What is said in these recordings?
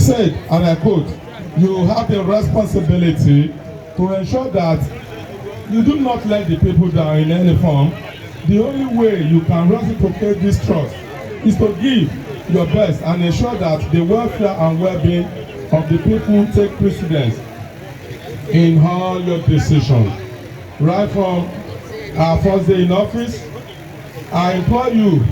said, and I quote, you have the responsibility to ensure that you do not let the people down in any form. The only way you can reciprocate this trust is to give your best and ensure that the welfare and well-being of the people take precedence in all your decisions. Right from our first day in office, I implore you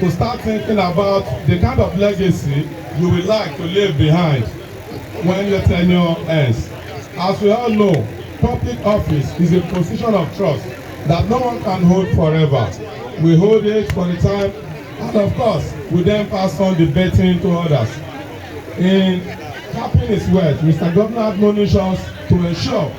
to start thinking about the kind of legacy you would like to leave behind when your tenure ends. As we all know, public office is a position of trust that no one can hold forever. We hold it for the time, and of course, we then pass on the baton to others. In capping his words, Mr. Governor admonishes us to ensure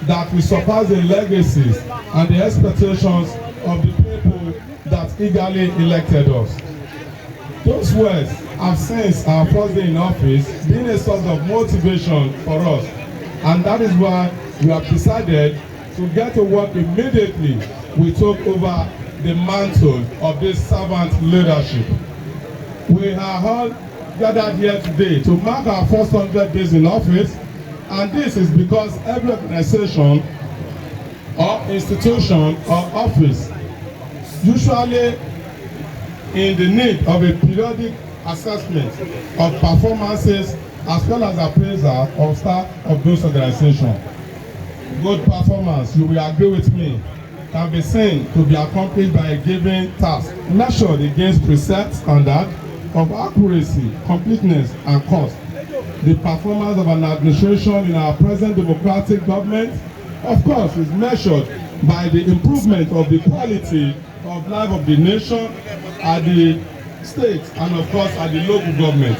that we surpass the legacies and the expectations of the people that eagerly elected us. Those words have since our first day in office been a source of motivation for us, and that is why we have decided to get to work immediately we took over the mantle of this servant leadership. We are all gathered here today to mark our first 100 days in office, and this is because every organization or institution or office usually in the need of a periodic assessment of performances as well as appraisal of staff of those organizations. Good performance, you will agree with me, can be seen to be accomplished by a given task measured against preset standard of accuracy, completeness, and cost. The performance of an administration in our present democratic government, of course, is measured by the improvement of the quality of life of the nation at the state and of course at the local government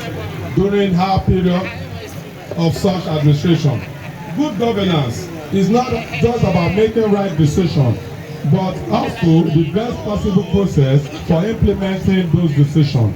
during our period of such administration. Good governance is not just about making right decisions, but also the best possible process for implementing those decisions.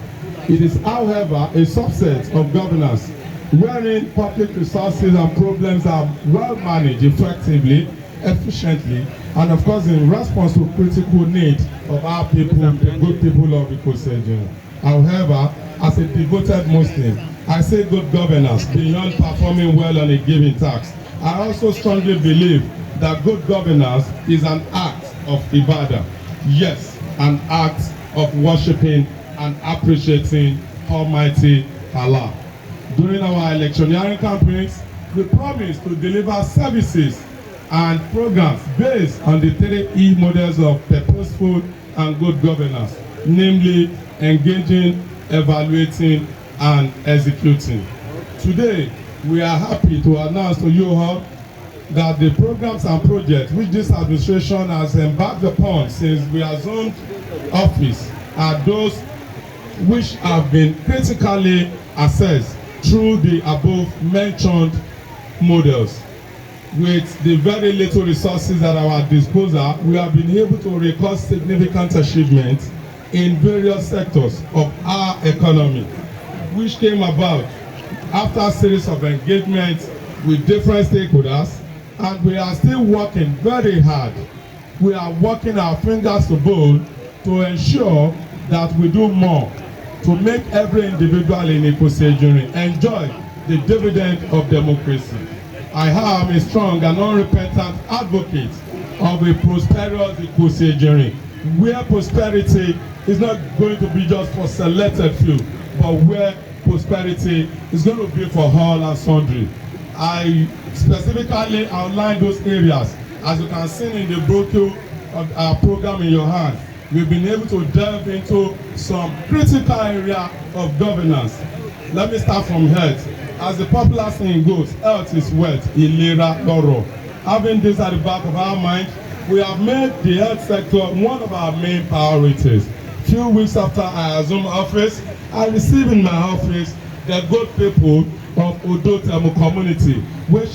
It is, however, a subset of governance wherein public resources and problems are well managed effectively, efficiently, and of course in response to critical needs of our people, the good people of Ikosegun. However, as a devoted Muslim, I say good governance beyond performing well on a given task. I also strongly believe that good governance is an act of ibadah. Yes, an act of worshiping and appreciating Almighty Allah. During our electioneering campaigns, we promise to deliver services and programs based on the 3E models of purposeful and good governance, namely engaging, evaluating, and executing. Today, we are happy to announce to you all that the programs and projects which this administration has embarked upon since we assumed office are those which have been critically assessed through the above mentioned models. With the very little resources at our disposal, we have been able to record significant achievements in various sectors of our economy, which came about after a series of engagements with different stakeholders, and we are still working very hard. We are working our fingers to bowl to ensure that we do more to make every individual in Ikosegun enjoy the dividend of democracy. I am a strong and unrepentant advocate of a prosperous Ikosegun, where prosperity is not going to be just for selected few, but where prosperity is going to be for all and sundry. I specifically outline those areas. As you can see in the brochure of our program in your hand, we've been able to delve into some critical area of governance. Let me start from health. As the popular saying goes, health is wealth, ìlera lọ́rọ̀. Having this at the back of our mind, we have made the health sector one of our main priorities. Few weeks after I assumed office, I received in my office the good people of Odotemu community, which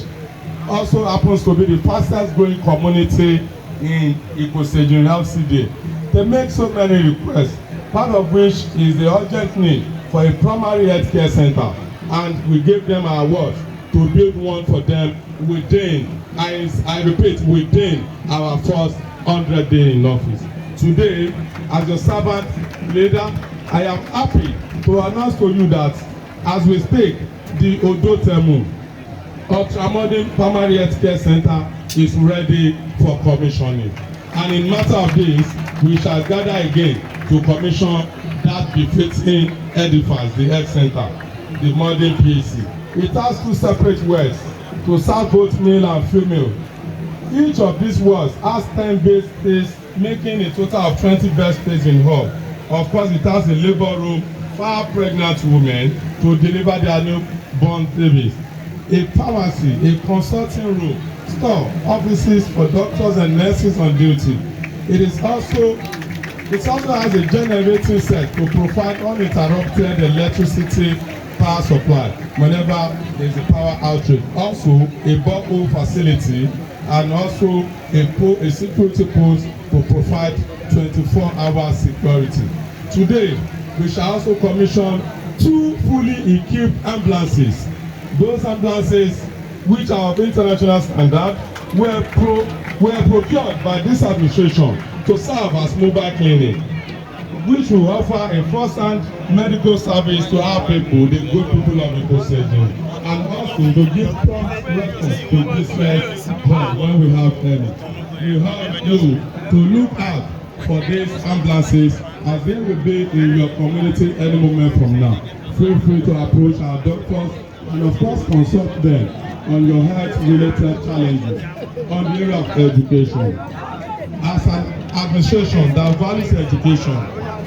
also happens to be the fastest growing community in Ikosegun LCD. They make so many requests, part of which is the urgent need for a primary health care center, and we gave them our award to build one for them within, I repeat, within our first 100 days in office. Today, as your servant leader, I am happy to announce to you that as we speak, the Odotemu ultramodern primary health care center is ready for commissioning, and in matter of days we shall gather again to commission that befitting edifice, the health center, the modern PAC. It has 2 separate wells to serve both male and female. Each of these wells has 10 bed space, making a total of 20 bed space in hall. Of course, it has a labor room for pregnant women to deliver their newborn babies, a pharmacy, a consulting room, store, offices for doctors and nurses on duty. It also has a generating set to provide uninterrupted electricity power supply whenever there is a power outage. Also, a borehole facility and also a security post to provide 24-hour security. Today, we shall also commission 2 fully equipped ambulances. Those ambulances, which are of international standard, were procured by this administration to serve as mobile clinic, which will offer a first-hand medical service to our people, the good people of the Ikosegun, and also to give prompt response to distress when we have any. We have you to look out for these ambulances as they will be in your community any moment from now. Feel free to approach our doctors and of course consult them on your health-related challenges on the area of education. As an administration that values education,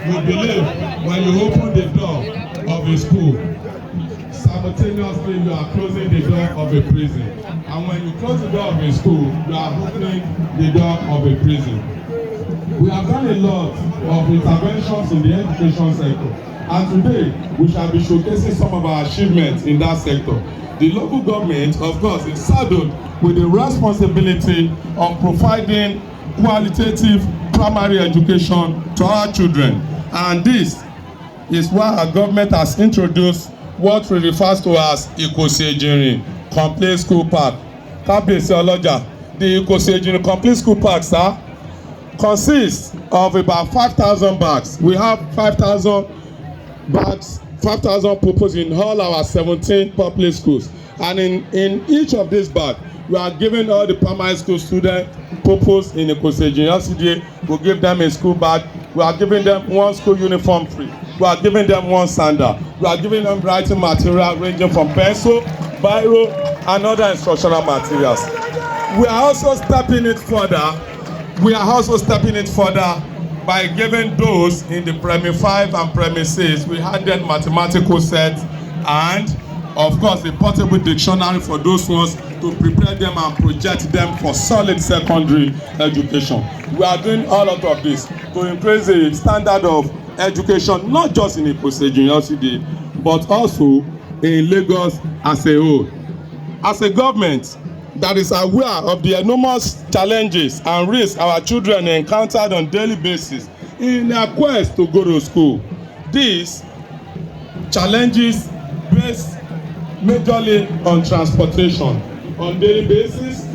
we believe when you open the door of a school, simultaneously you are closing the door of a prison. And when you close the door of a school, you are opening the door of a prison. We have done a lot of interventions in the education sector, and today we shall be showcasing some of our achievements in that sector. The local government, of course, is saddled with the responsibility of providing qualitative primary education to our children, and this is why our government has introduced what we refer to as Ikosegun Complete School Park. Kábíyèsí Ọlọ́jà, the Ikosegun Complete School Park, sir, consists of about 5,000 bags. We have 5,000 bags, 5,000 pupils in all our 17 public schools, and in each of these bags we are giving all the primary school students pupils in Ikosegun LCDA. We give them a school bag. We are giving them 1 school uniform free. We are giving them 1 sandal. We are giving them writing material ranging from pencil, biro, and other instructional materials. We are also stepping it further. By giving those in the Primary 5 and Primary 6, we added mathematical sets and, of course, a portable dictionary for those ones to prepare them and project them for solid secondary education. We are doing all of this to increase the standard of education, not just in Ikosegun LCD, but also in Lagos as a whole. As a government that is aware of the enormous challenges and risks our children encountered on daily basis in their quest to go to school, these challenges based majorly on transportation. On daily basis,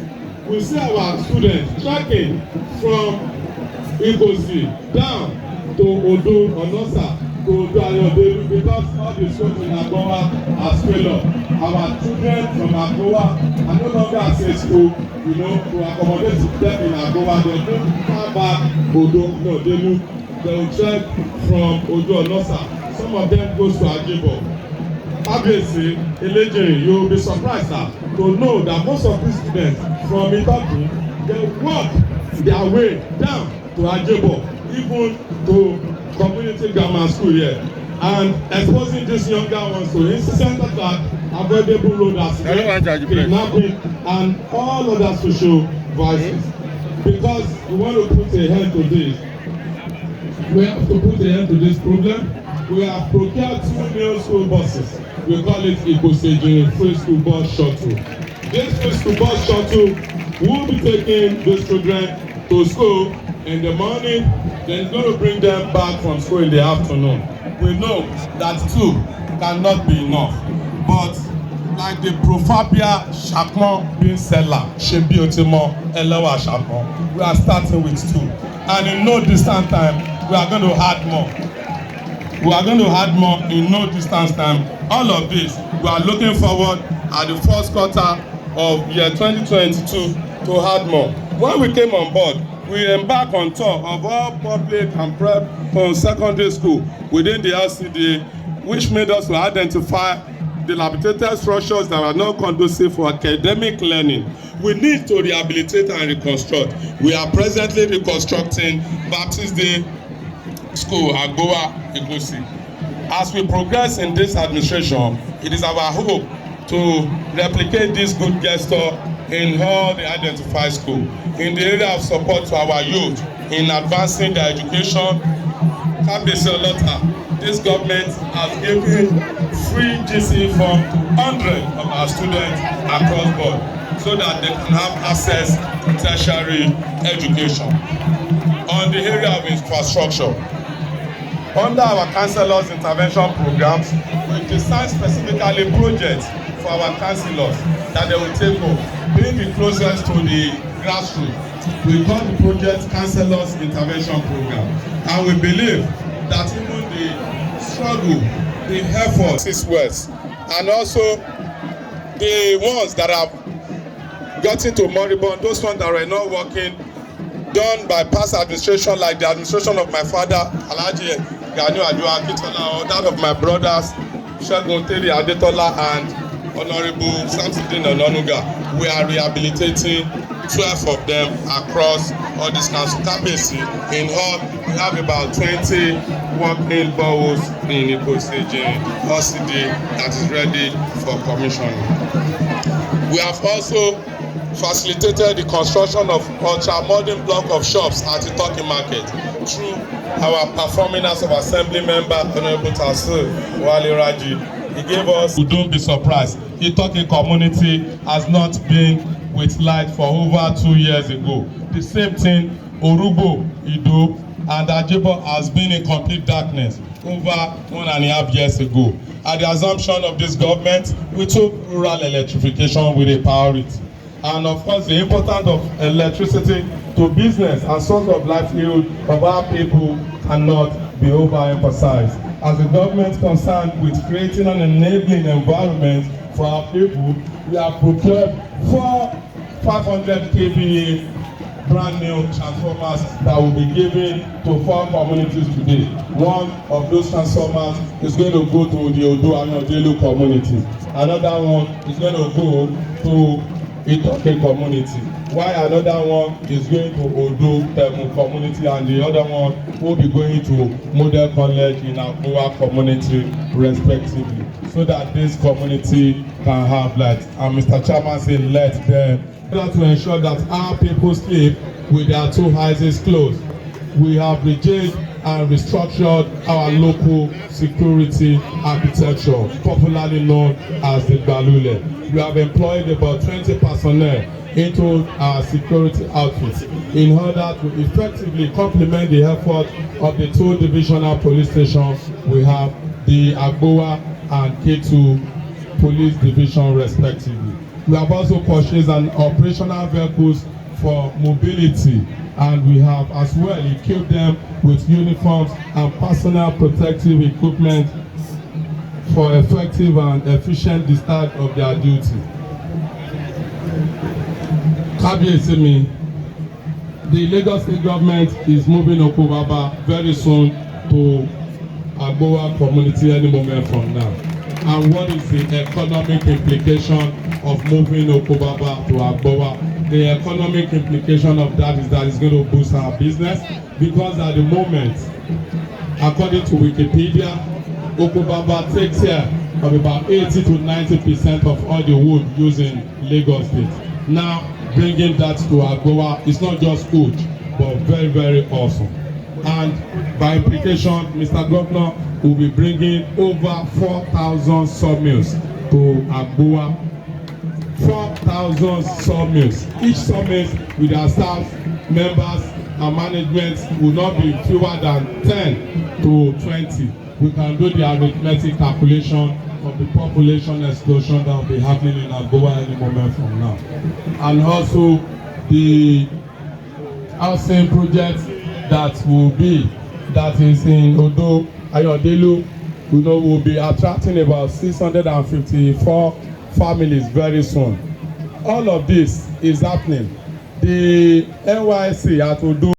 we see our students trekking from Ikosi down to Odo Onosa to Odo Ayodele because all the schools in Agbowa are scaled up. Our children from Agbowa are no longer at a school, to accommodate them in Agbowa. They don't come back Odo, no, they will trek from Odo Onosa. Some of them goes to Ajibo. Obviously, Elejiri, you will be surprised to know that most of these students from Itoki, they walk their way down to Ajebo, even to community grammar school here, and exposing these younger ones to incessant attack, avoidable road accidents, kidnapping, and all other social vices. Because we want to put a end to this, we have to put a end to this problem. We have procured 2 new school buses. We call it Ikosegun Free School Bus Shuttle. This free school bus shuttle will be taking these children to school in the morning, then going to bring them back from school in the afternoon. We know that 2 cannot be enough, but like the proverbial Shakmon being seller, Shebi Otimo, Elewa Shakmon, we are starting with 2. And in no distant time, we are going to add more. We are going to add more in no distance time. All of this, we are looking forward at the first quarter of year 2022 to add more. When we came on board, we embarked on tour of all public and prep secondary school within the LCDA, which made us to identify dilapidated structures that are not conducive for academic learning. We need to rehabilitate and reconstruct. We are presently reconstructing Baptist Day School, Agbowa, Igosi. As we progress in this administration, it is our hope to replicate this good gesture in all the identified schools. In the area of support to our youth in advancing their education, Kabiyesi Olota, this government has given free GCE form to hundreds of our students across board so that they can have access to tertiary education. On the area of infrastructure, under our councillors intervention programs, we design specifically projects for our councillors that they will take up, being the closest to the grassroots. We call the project councillors intervention program, and we believe that even the struggle, the effort is worth, and also the ones that have gotten to moribund, those ones that were not working, done by past administration, like the administration of my father, Alhaji Gani Adua Akintola, or that of my brothers, Segun Teri Adetola and Honorable Samsudeen Onanuga. We are rehabilitating 12 of them across all this council. Kabiyesi, in all, we have about 20 working boreholes in Iko State LCD that is ready for commissioning. We have also facilitated the construction of ultra-modern block of shops at the Turkey Market through our performing House of Assembly member, Honorable Tasir Wale Raji. He gave us, don't be surprised, the Turkey community has not been with light for over 2 years ago. The same thing, Orugbo, Ido, and Ajebo has been in complete darkness over 1.5 years ago. At the assumption of this government, we took rural electrification with a priority. And of course, the importance of electricity to business and source of livelihood of our people cannot be overemphasized. As the government concerned with creating an enabling environment for our people, we have procured 500 kVA brand new transformers that will be given to 4 communities today. One of those transformers is going to go to the Odo and Odelu community. Another one is going to go to Itoke community, while another one is going to Odo Temu community, and the other one will be going to Model College in Agbowa community respectively, so that this community can have light. And Mr. Chairman said, let them, to ensure that our people sleep with their 2 eyes closed. We have rejigged and restructured our local security architecture, popularly known as the Gbalule. We have employed about 20 personnel into our security outfits in order to effectively complement the effort of the 2 divisional police stations we have, the Agbowa and Ketu police division respectively. We have also purchased an operational vehicles for mobility, and we have as well equipped them with uniforms and personal protective equipment for effective and efficient discharge of their duty. Kabiyesi, the Lagos State government is moving Okobaba very soon to Agbowa community any moment from now. And what is the economic implication of moving Okobaba to Agbowa? The economic implication of that is that it's going to boost our business, because at the moment, according to Wikipedia, Okobaba takes care of about 80 to 90% of all the wood used in Lagos State. Now, bringing that to Agbowa is not just good, but very, very awesome. And by implication, Mr. Governor will be bringing over 4,000 sawmills to Agbowa. 4,000 sawmills. Each sawmill with our staff, members, and management will not be fewer than 10 to 20. We can do the arithmetic calculation of the population explosion that will be happening in Agbowa any moment from now. And also the housing project that is in Odo Ayodele, you know, will be attracting about 654 families very soon. All of this is happening. The NYSC at Odo